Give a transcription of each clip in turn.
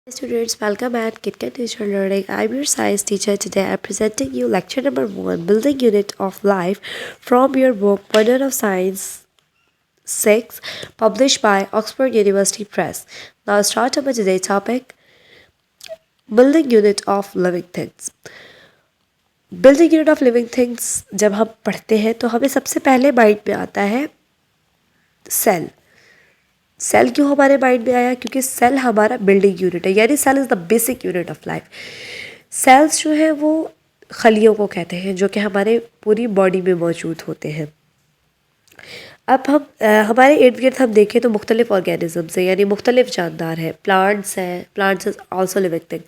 Students, welcome at KitKat Digital Learning. I'm your science teacher. Today I'm presenting you lecture number 1, Building Unit of Life, from your book Modern of Science 6, published by Oxford University Press. Now start up with today's topic, Building Unit of Living Things. Building unit of living things जब हम पढ़ते हैं तो हमें सबसे पहले mind में आता है सेल। सेल क्यों हमारे माइंड में आया? क्योंकि सेल हमारा बिल्डिंग यूनिट है, यानी cell is the basic unit of life. Cells जो है वो खलियों को कहते हैं, जो कि हमारे पूरी बॉडी में मौजूद होते हैं। अब हम हमारे इर्द गिर्द हम देखें तो मुख्तलिफ ऑर्गेनिज़म्स हैं, यानी मुख्तलिफ जानदार हैं। प्लांट्स हैं, plants is also living thing.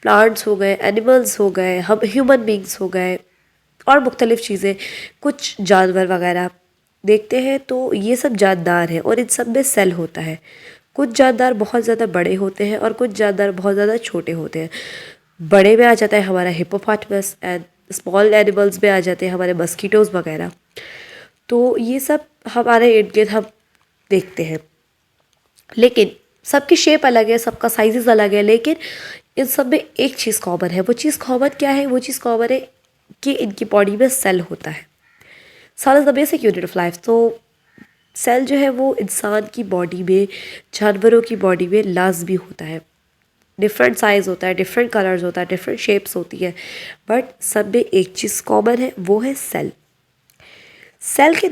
Plants हो गए, एनिमल्स हो गए, हम ह्यूमन बींग्स हो गए, और मुख्तलिफ चीज़ें, कुछ जानवर वगैरह देखते हैं तो ये सब जानदार हैं और इन सब में सेल होता है। कुछ जानदार बहुत ज़्यादा बड़े होते हैं और कुछ जानदार बहुत ज़्यादा छोटे होते हैं। बड़े में आ जाता है हमारा हिप्पोपोटामस, एंड स्मॉल एनिमल्स में आ जाते हैं हमारे मस्कीटोज़ वगैरह। तो ये सब हमारे इर्द गिर्द हम देखते हैं, लेकिन सबकी शेप अलग है, सबका साइजेस अलग है, लेकिन इन सब में एक चीज़ कॉमन है। वो चीज़ कॉमन क्या है? वो चीज़ कॉमन है कि इनकी बॉडी में सेल होता है। Cell is the basic unit of life. तो सेल जो है वो इंसान की बॉडी में, जानवरों की बॉडी में लाजमी होता है। डिफरेंट साइज़ होता है, डिफरेंट कलर्स होता है, डिफरेंट शेप्स होती है, बट सब में एक चीज़ कॉमन है, वो है सेल। सेल के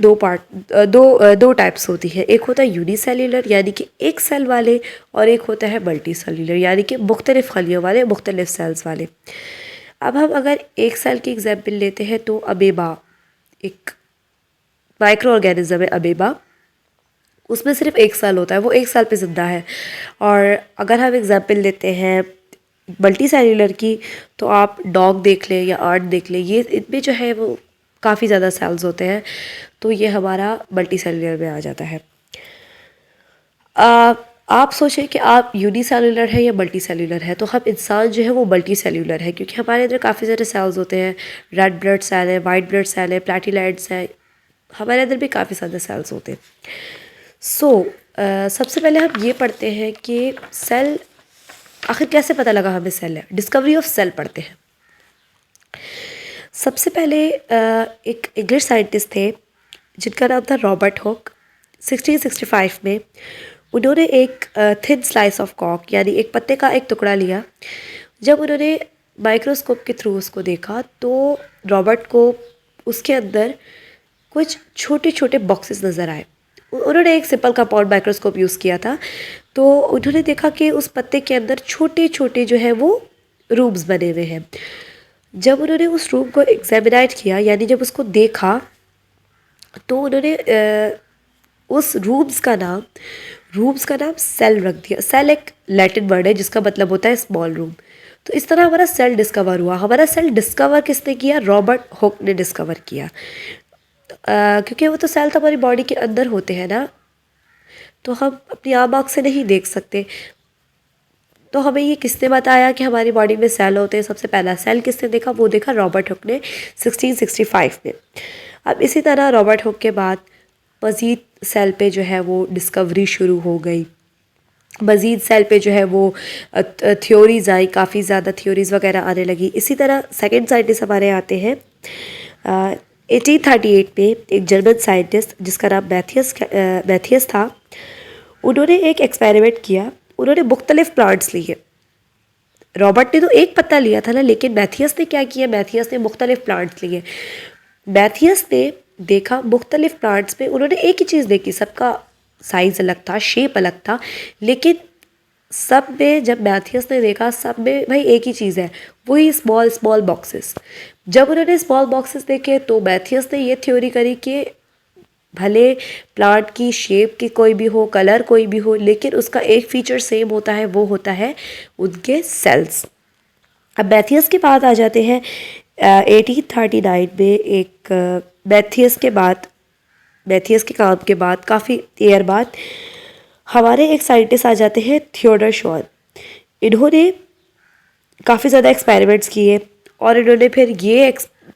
दो टाइप्स होती है। एक होता है यूनिसेल्यूलर, यानी कि एक सेल वाले, और एक होता है मल्टी सेल्यूलर, यानी कि मुख्तलिफ खलियों वाले, मुख्तलिफ सेल्स वाले। अब हम अगर एक सेल की एग्जाम्पल लेते हैं तो अमेबा एक माइक्रो ऑर्गेनिज्म है। अमेबा, उसमें सिर्फ एक सेल होता है, वो एक सेल पे ज़िंदा है। और अगर हम एग्जाम्पल लेते हैं मल्टी सेल्यूलर की, तो आप डॉग देख लें या आर्ट देख लें, ये इनमें जो है वो काफ़ी ज़्यादा सेल्स होते हैं, तो ये हमारा मल्टी सेल्यूलर में आ जाता है। आप सोचें कि आप यूनिसेल्यूलर है या मल्टी सेल्यूलर है, तो हम इंसान जो है वो मल्टी सेल्यूलर है, क्योंकि हमारे अंदर काफ़ी सारे सेल्स होते हैं। रेड ब्लड सेल है, वाइट ब्लड सेल है, प्लेटिलेट्स है, हमारे अंदर भी काफ़ी सारे सेल्स होते हैं। सबसे पहले हम ये पढ़ते हैं कि सेल आखिर कैसे पता लगा हमें सेल है। डिस्कवरी ऑफ सेल पढ़ते हैं। सबसे पहले एक इंग्लिश साइंटिस्ट थे जिनका नाम था रॉबर्ट हुक। 1665 में उन्होंने एक थिन स्लाइस ऑफ कॉक, यानी एक पत्ते का एक टुकड़ा लिया। जब उन्होंने माइक्रोस्कोप के थ्रू उसको देखा तो रॉबर्ट को उसके अंदर कुछ छोटे छोटे बॉक्सेस नज़र आए। उन्होंने एक सिंपल कंपाउंड माइक्रोस्कोप यूज़ किया था, तो उन्होंने देखा कि उस पत्ते के अंदर छोटे छोटे जो है वो रूम्स बने हुए हैं। जब उन्होंने उस रूम को एग्जामिनाइट किया, यानी जब उसको देखा, तो उन्होंने उस रूम्स का नाम सेल रख दिया। सेल एक लैटिन वर्ड है जिसका मतलब होता है स्मॉल रूम। तो इस तरह हमारा सेल डिस्कवर हुआ। हमारा सेल डिस्कवर किसने किया? रॉबर्ट हुक ने डिस्कवर किया। क्योंकि वो तो सेल तो हमारी बॉडी के अंदर होते हैं ना, तो हम अपनी आम आँख से नहीं देख सकते। तो हमें ये किसने बताया कि हमारी बॉडी में सेल होते हैं? सबसे पहला सेल किसने देखा? वो देखा रॉबर्ट हुक ने 1665 में। अब इसी तरह रॉबर्ट हुक के बाद मज़ीद सेल पे जो है वो डिस्कवरी शुरू हो गई। मज़ीद सेल पे जो है वो थ्योरीज़ आई, काफ़ी ज़्यादा थ्योरीज़ वगैरह आने लगी। इसी तरह सेकेंड साइंटिस्ट हमारे आते हैं 1838 में। एक जर्मन साइंटिस्ट जिसका नाम मैथियस था, उन्होंने एक एक्सपेरिमेंट किया। उन्होंने मुख्तलिफ प्लांट्स लिए। रॉबर्ट ने तो एक पत्ता लिया था ना, लेकिन मैथियस ने क्या किया? मैथियस ने मुख्तलिफ प्लांट्स लिए। मैथियस ने देखा मुख्तलिफ प्लांट्स में, उन्होंने एक ही चीज़ देखी, सबका साइज़ अलग था, शेप अलग था, लेकिन सब में जब मैथियस ने देखा, सब में भाई एक ही चीज़ है, वही स्मॉल स्मॉल बॉक्सेस। जब उन्होंने स्मॉल बॉक्सेस देखे तो मैथियस ने ये थ्योरी करी कि भले प्लांट की शेप की कोई भी हो, कलर कोई भी हो, लेकिन उसका एक फीचर सेम होता है, वो होता है उनके सेल्स। अब मैथियस के बाद आ जाते हैं 1839 में। एक मैथियस के काम के बाद काफ़ी देर बाद हमारे एक साइंटिस्ट आ जाते हैं थियोडर शॉन। इन्होंने काफ़ी ज़्यादा एक्सपेरिमेंट्स किए और इन्होंने फिर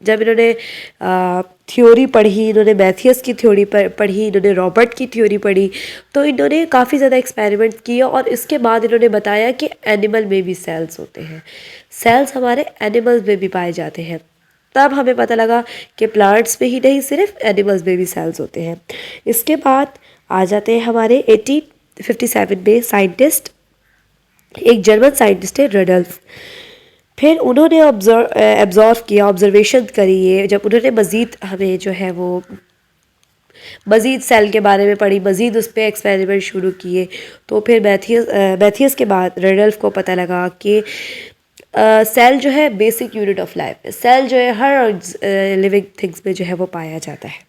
जब इन्होंने थ्योरी पढ़ी, इन्होंने मैथियस की थ्योरी पढ़ी, इन्होंने रॉबर्ट की थ्योरी पढ़ी। तो इन्होंने काफ़ी ज़्यादा एक्सपेरिमेंट किए और इसके बाद इन्होंने बताया कि एनिमल में भी सेल्स होते हैं, सेल्स हमारे एनिमल्स में भी पाए जाते हैं। तब हमें पता लगा कि प्लांट्स में ही नहीं, सिर्फ एनिमल्स में भी सेल्स होते हैं। इसके बाद आ जाते हैं हमारे 1857 में साइंटिस्ट, एक जर्मन साइंटिस्ट है रडल्फ। फिर उन्होंने ऑब्जर्व किया, ऑब्जर्वेशन करी ये, जब उन्होंने मज़ीद हमें जो है वो मज़ीद सेल के बारे में पढ़ी, मज़ीद उस पर एक्सपेरिमेंट शुरू किए। तो फिर मैथियस के बाद रडल्फ को पता लगा कि सेल जो है बेसिक यूनिट ऑफ लाइफ है, सेल जो है हर लिविंग थिंग्स में जो है वो पाया जाता है।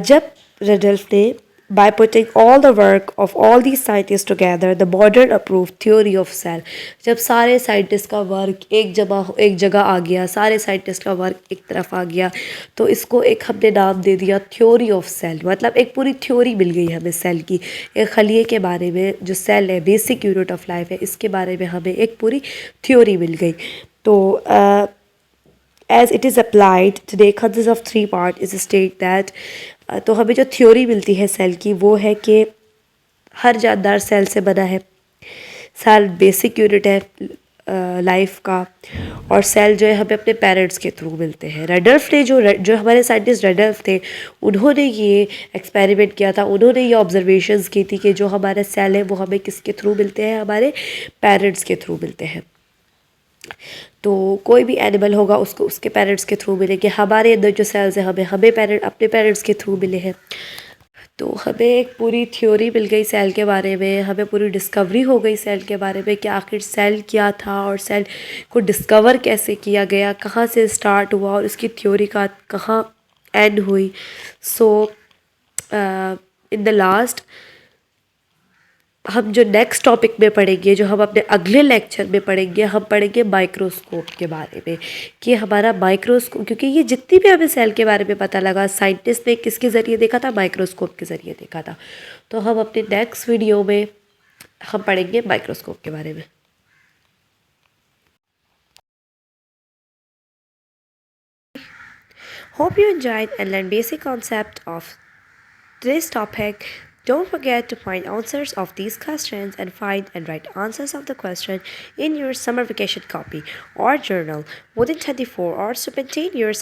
जब रडल्फ ने by putting all the work of all these scientists together, the modern approved theory of cell, जब सारे साइंटिस्ट का वर्क एक जगह आ गया, सारे साइंटिस्ट का वर्क एक तरफ आ गया, तो इसको एक हमने नाम दे दिया थ्योरी ऑफ सेल। मतलब एक पूरी थ्योरी मिल गई हमें सेल की, एक खलिए के बारे में, जो सेल है बेसिक यूनिट ऑफ लाइफ है, इसके बारे में हमें एक पूरी थ्योरी मिल गई। तो as it is applied today consists of three parts is state that तो हमें जो थ्योरी मिलती है सेल की वो है कि हर जानदार सेल से बना है, सेल बेसिक यूनिट है लाइफ का, और सेल जो है हमें अपने पेरेंट्स के थ्रू मिलते हैं। रडल्फ ने जो हमारे साइंटिस्ट रडल्फ थे, उन्होंने ये एक्सपेरिमेंट किया था, उन्होंने ये ऑब्जर्वेशंस की थी कि जो हमारे सेल है वो हमें किसके थ्रू मिलते हैं, हमारे पेरेंट्स के थ्रू मिलते हैं। तो कोई भी एनिमल होगा उसको उसके पेरेंट्स के थ्रू मिलेंगे, हमारे अंदर जो सेल्स हैं हमें अपने पेरेंट्स के थ्रू मिले हैं। तो हमें एक पूरी थ्योरी मिल गई सेल के बारे में, हमें पूरी डिस्कवरी हो गई सेल के बारे में कि आखिर सेल क्या था और सेल को डिस्कवर कैसे किया गया, कहाँ से स्टार्ट हुआ और उसकी थ्योरी का कहाँ एंड हुई। सो इन द लास्ट हम जो नेक्स्ट टॉपिक में पढ़ेंगे, जो हम अपने अगले लेक्चर में पढ़ेंगे, हम पढ़ेंगे माइक्रोस्कोप के बारे में कि हमारा माइक्रोस्कोप, क्योंकि ये जितनी भी हमें सेल के बारे में पता लगा साइंटिस्ट ने किसके ज़रिए देखा था, माइक्रोस्कोप के ज़रिए देखा था। तो हम अपने नेक्स्ट वीडियो में हम पढ़ेंगे माइक्रोस्कोप के बारे में। Hope you enjoyed and learned basic concept of today's topic. Don't forget to find answers of these questions and find and write answers of the question in your summer vacation copy or journal within 24 hours to maintain your